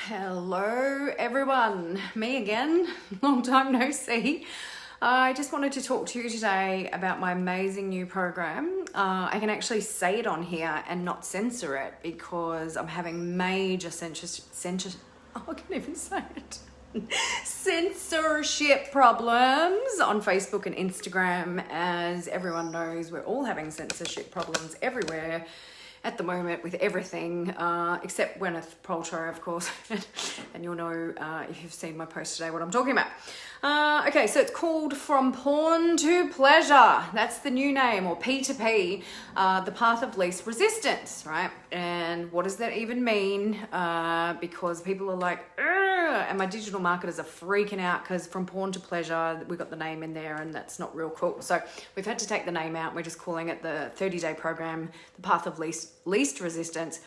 Hello everyone, me again, long time no see. I just wanted to talk to you today about my amazing new program. I can actually say it on here and not censor it because I'm having major I can't even say it. Censorship problems on Facebook and Instagram. As everyone knows, we're all having censorship problems everywhere at the moment with everything, except Gwyneth Paltrow, of course. And you'll know if you've seen my post today what I'm talking about. Okay, so it's called From Porn to Pleasure. That's the new name, or P2P, the path of least resistance, right? And what does that even mean? Because people are like, ugh, and my digital marketers are freaking out because From Porn to Pleasure, we got the name in there and that's not real cool. So we've had to take the name out. We're just calling it the 30-day program, the path of least resistance.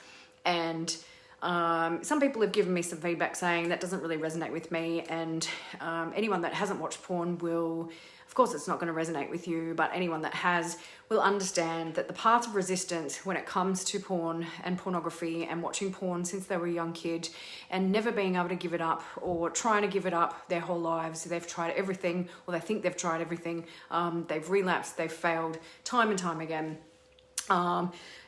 And some people have given me some feedback saying that doesn't really resonate with me, and anyone that hasn't watched porn will, of course it's not going to resonate with you, but anyone that has will understand that the path of resistance when it comes to porn and pornography and watching porn since they were a young kid and never being able to give it up or trying to give it up their whole lives. They've tried everything, or they think they've tried everything. They've relapsed, they've failed time and time again.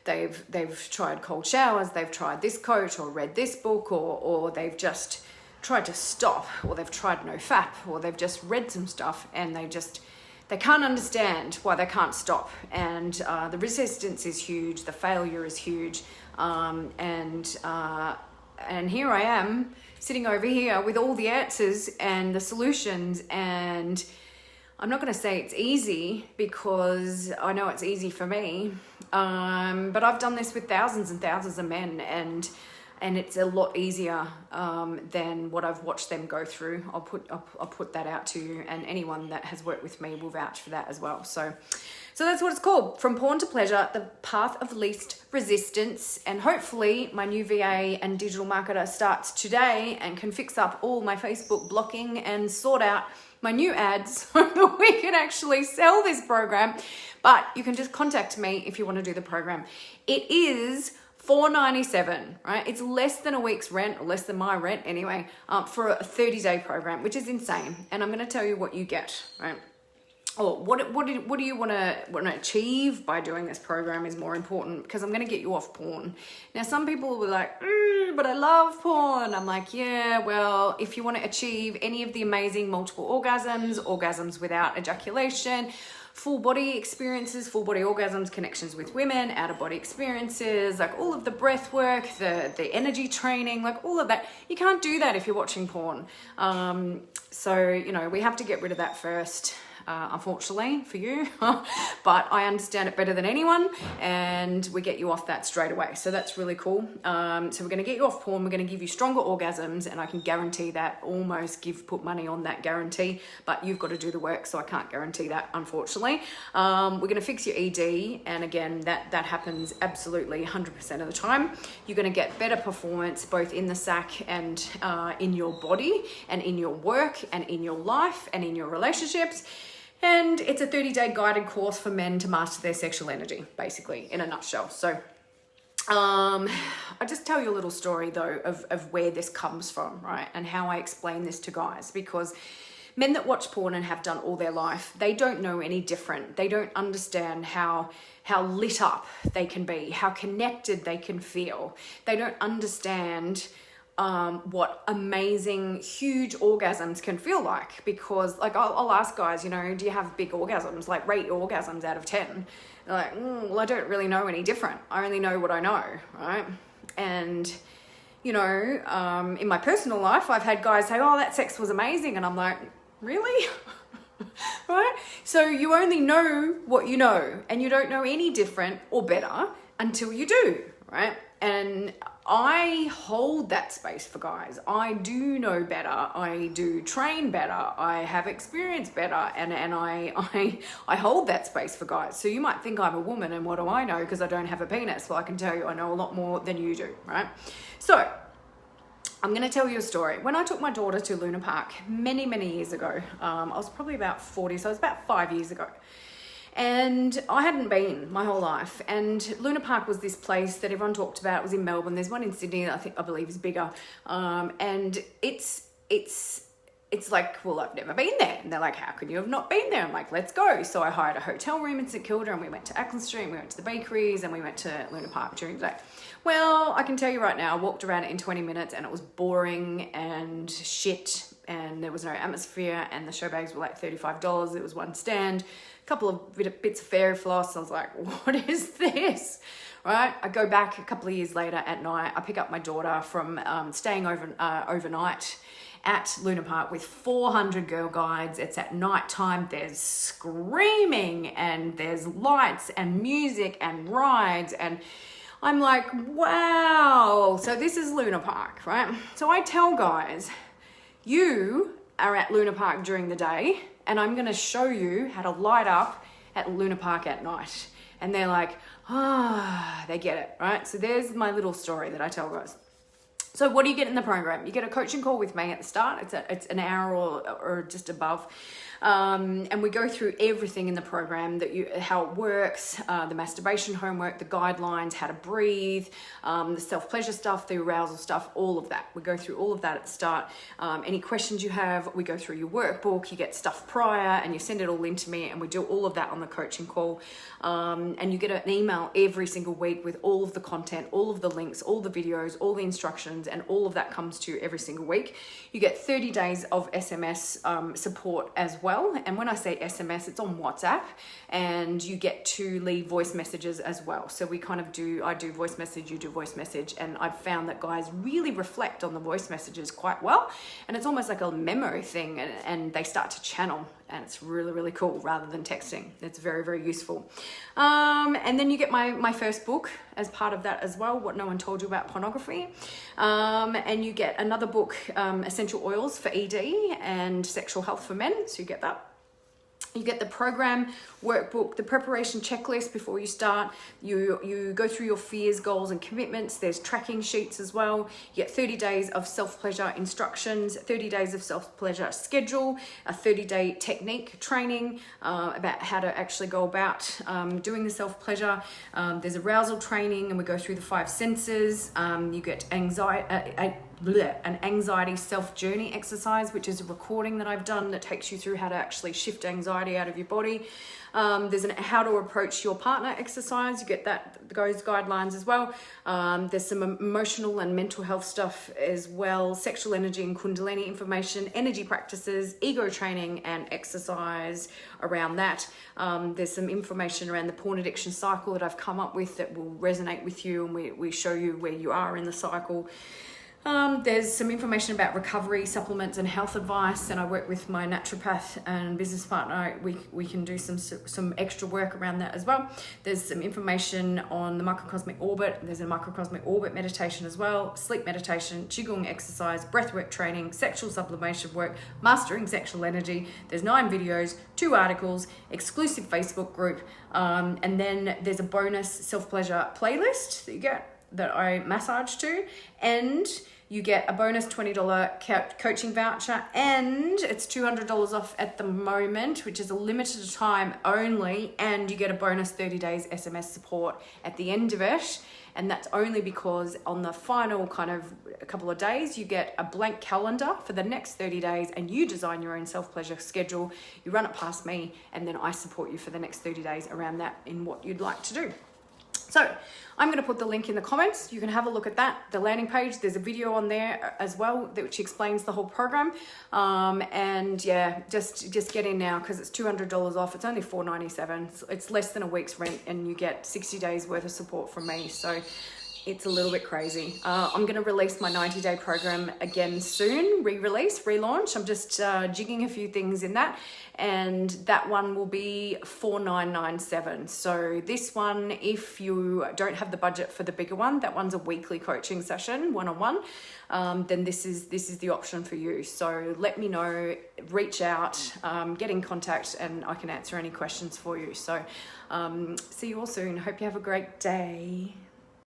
They've tried cold showers, they've tried this coach or read this book, or they've just tried to stop, or they've tried NoFap, or they've just read some stuff and they can't understand why they can't stop. And the resistance is huge, the failure is huge, and here I am sitting over here with all the answers and the solutions. And I'm not going to say it's easy because I know it's easy for me, but I've done this with thousands and thousands of men, and it's a lot easier than what I've watched them go through. I'll put that out to you, and anyone that has worked with me will vouch for that as well. So that's what it's called, From Porn to Pleasure, the path of least resistance. And hopefully my new VA and digital marketer starts today and can fix up all my Facebook blocking and sort out my new ads so that we can actually sell this program. But you can just contact me if you want to do the program. It is $497, right? It's less than a week's rent, or less than my rent anyway, for a 30-day program, which is insane. And I'm going to tell you what you get, right? Or what do you want to achieve by doing this program is more important, because I'm going to get you off porn. Now, some people were like, but I love porn. I'm like, yeah, well, if you want to achieve any of the amazing multiple orgasms without ejaculation, full body experiences, full body orgasms, connections with women, out of body experiences, like all of the breath work, the energy training, like all of that, you can't do that if you're watching porn. So, we have to get rid of that first. Unfortunately for you, but I understand it better than anyone, and we get you off that straight away. So that's really cool. So we're going to get you off porn. We're going to give you stronger orgasms, and I can guarantee that, put money on that guarantee, but you've got to do the work. So I can't guarantee that, unfortunately. We're going to fix your ED. And again, that happens absolutely 100% of the time. You're going to get better performance, both in the sack and in your body and in your work and in your life and in your relationships. And it's a 30-day guided course for men to master their sexual energy, basically, in a nutshell. So I'll just tell you a little story, though, of where this comes from, right? And how I explain this to guys. Because men that watch porn and have done all their life, they don't know any different. They don't understand how lit up they can be, how connected they can feel. They don't understand what amazing, huge orgasms can feel like. Because, like, I'll ask guys, do you have big orgasms? Like, rate your orgasms out of 10. They're like, well, I don't really know any different. I only know what I know, right? And, in my personal life, I've had guys say, oh, that sex was amazing. And I'm like, really? Right? So you only know what you know, and you don't know any different or better until you do, right? And I hold that space for guys. I do know better. I do train better. I have experience better, and I hold that space for guys. So you might think I'm a woman, and what do I know because I don't have a penis? Well, I can tell you I know a lot more than you do, right? So I'm going to tell you a story. When I took my daughter to Luna Park many, many years ago, I was probably about 40, so it was about 5 years ago. And I hadn't been my whole life. And Luna Park was this place that everyone talked about. It was in Melbourne. There's one in Sydney that I believe is bigger. And it's like, well, I've never been there. And they're like, how can you have not been there? I'm like, let's go. So I hired a hotel room in St Kilda, and we went to Ackland Street, and we went to the bakeries, and we went to Luna Park during the day. Well, I can tell you right now, I walked around it in 20 minutes and it was boring and shit, and there was no atmosphere, and the show bags were like $35. It was one stand, a couple of bits of fairy floss. I was like, what is this? Right? I go back a couple of years later at night. I pick up my daughter from staying overnight at Luna Park with 400 girl guides. It's at night time. There's screaming and there's lights and music and rides, and I'm like, wow. So this is Luna Park, right? So I tell guys, you are at Luna Park during the day, and I'm going to show you how to light up at Luna Park at night. And they're like, they get it, right? So there's my little story that I tell guys. So what do you get in the program? You get a coaching call with me at the start. It's an hour or just above. And we go through everything in the program, how it works, the masturbation homework, the guidelines, how to breathe, the self-pleasure stuff, the arousal stuff, all of that. We go through all of that at the start. Any questions you have, we go through your workbook, you get stuff prior, and you send it all in to me, and we do all of that on the coaching call. And you get an email every single week with all of the content, all of the links, all the videos, all the instructions, and all of that comes to you every single week. You get 30 days of SMS support as well. And when I say SMS, it's on WhatsApp, and you get to leave voice messages as well. So I do voice message, you do voice message, and I've found that guys really reflect on the voice messages quite well, and it's almost like a memo thing, and they start to channel, and it's really, really cool rather than texting. It's very, very useful. And then you get my first book as part of that as well, What No One Told You About Pornography. And you get another book, Essential Oils for ED and Sexual Health for Men. So you get that. You get the program workbook, the preparation checklist before you start. You go through your fears, goals, and commitments. There's tracking sheets as well. You get 30 days of self-pleasure instructions, 30 days of self-pleasure schedule, a 30-day technique training about how to actually go about doing the self-pleasure. There's arousal training, and we go through the 5 senses. You get an anxiety self-journey exercise, which is a recording that I've done that takes you through how to actually shift anxiety out of your body. There's how to approach your partner exercise. You get those guidelines as well. There's some emotional and mental health stuff as well, sexual energy and kundalini information, energy practices, ego training, and exercise around that. There's some information around the porn addiction cycle that I've come up with that will resonate with you, and we show you where you are in the cycle. There's some information about recovery, supplements, and health advice, and I work with my naturopath and business partner. We can do some extra work around that as well. There's some information on the microcosmic orbit. There's a microcosmic orbit meditation as well, sleep meditation, qigong exercise, breathwork training, sexual sublimation work, mastering sexual energy. There's 9 videos, 2 articles, exclusive Facebook group, and then there's a bonus self-pleasure playlist that you get that I massage to, and you get a bonus $20 coaching voucher, and it's $200 off at the moment, which is a limited time only, and you get a bonus 30 days SMS support at the end of it. And that's only because on the final a couple of days, you get a blank calendar for the next 30 days, and you design your own self-pleasure schedule. You run it past me, and then I support you for the next 30 days around that in what you'd like to do. So I'm going to put the link in the comments. You can have a look at that. The landing page, there's a video on there as well which explains the whole program. And yeah, just get in now because it's $200 off. It's only $497. It's less than a week's rent, and you get 60 days worth of support from me. So it's a little bit crazy. I'm going to release my 90-day program again soon, relaunch. I'm just jigging a few things in that, and that one will be $4,997. So this one, if you don't have the budget for the bigger one, that one's a weekly coaching session, one-on-one. Then this is the option for you. So let me know, reach out, get in contact, and I can answer any questions for you. So see you all soon. Hope you have a great day.